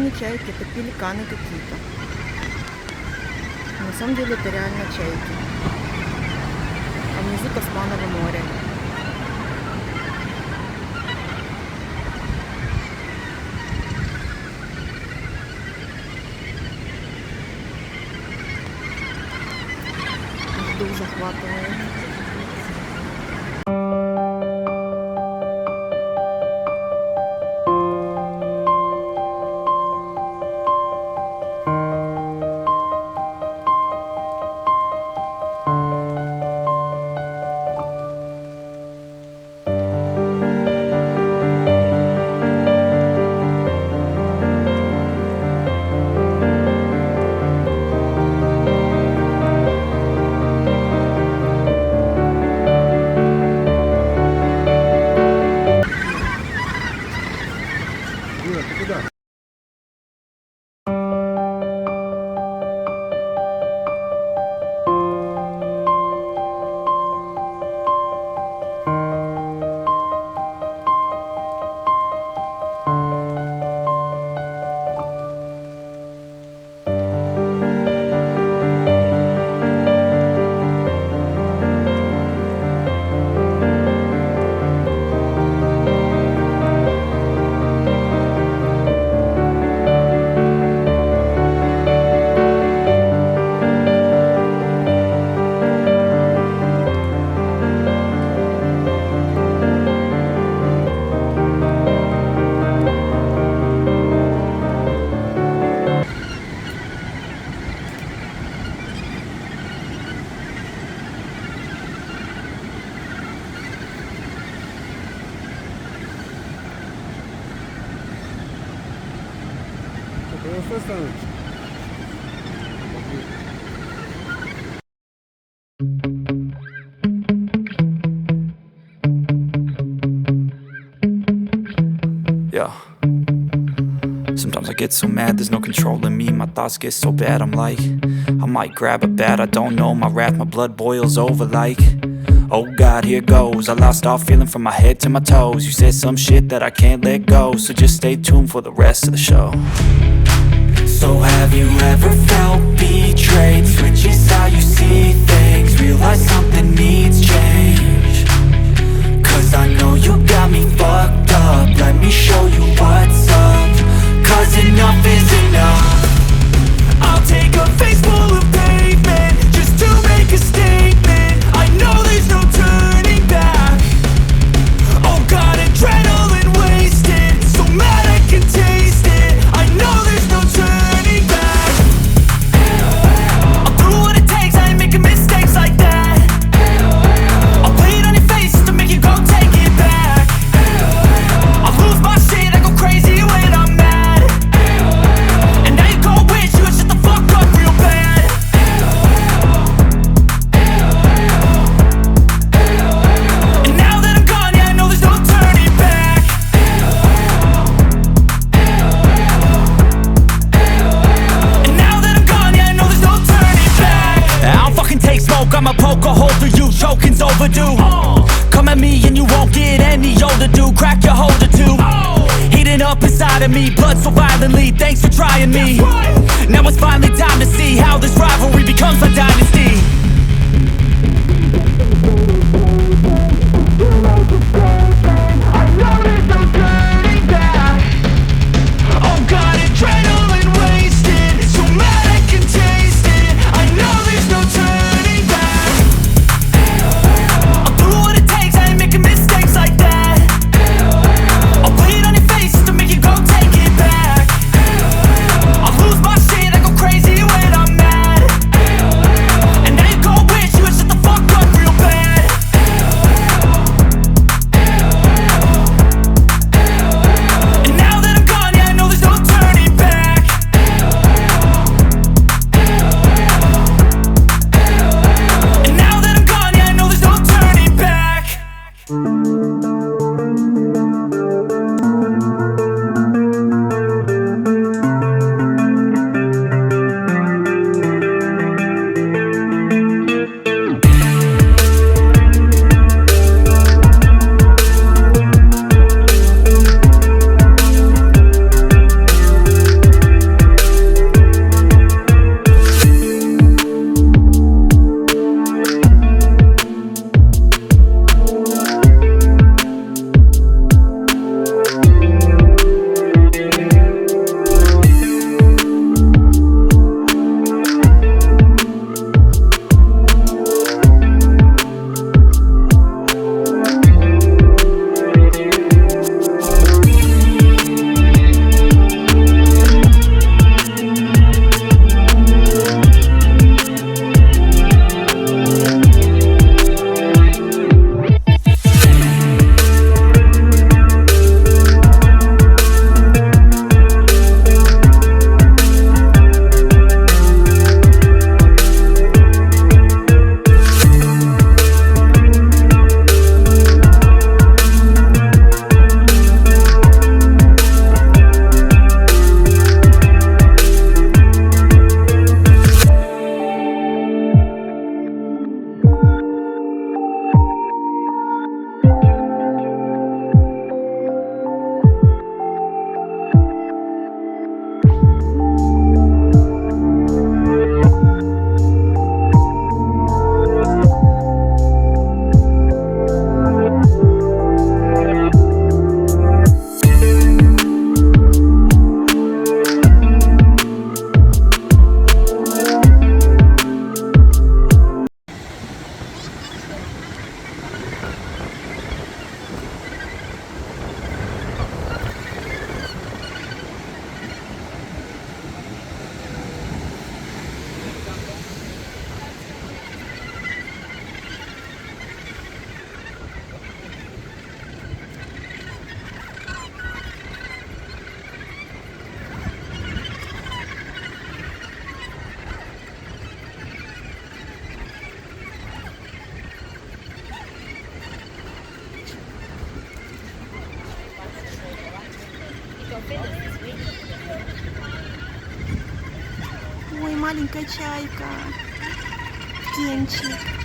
не чайки, это пеликаны какие-то. На самом деле это реально чайки. А внизу Тасманово море. Дух захватывает. Yeah. Sometimes I get so mad, there's no controlling me. My thoughts get so bad, I'm like, I might grab a bat, I don't know. My wrath, my blood boils over like, oh God, here goes. I lost all feeling from my head to my toes. You said some shit that I can't let go, so just stay tuned for the rest of the show. So have you ever felt betrayed? Switches how you see things, realize something needs change. Cause I know you got me fucked up, let me show you what's up. Cause enough is enough. I'll take a face full of pavement just to make a statement. I know there's no turning back. Oh God, adrenaline wasted, so mad I can taste it. I know there's no turning back. I'll do what it takes, I ain't making mistakes like that. I'll play it on your face to make you go take it back. I'll lose my shit, I go crazy when I'm mad. And now you go wish you would shut the fuck up real bad. And now that I'm gone, yeah, I know there's no turning back. And now that I'm gone, yeah, I know there's no turning back. I don't fucking take smoke, I'ma poke a hole through you, choking's overdue. Come at me and you won't get any older, dude. Crack your holder too. Heating up inside of me, blood so violently, thanks for trying me. Now it's finally time to see how this rivalry becomes a dynasty. I know there's no turning back. Oh God, adrenaline wasted, so mad I can taste it. I know there's no turning back. I'll do what it takes, I ain't making mistakes like that. I'll play it on your face to make you go take it back. I'll lose my shit, I go crazy when I'm mad. And now you маленькая чайка. Птенчик.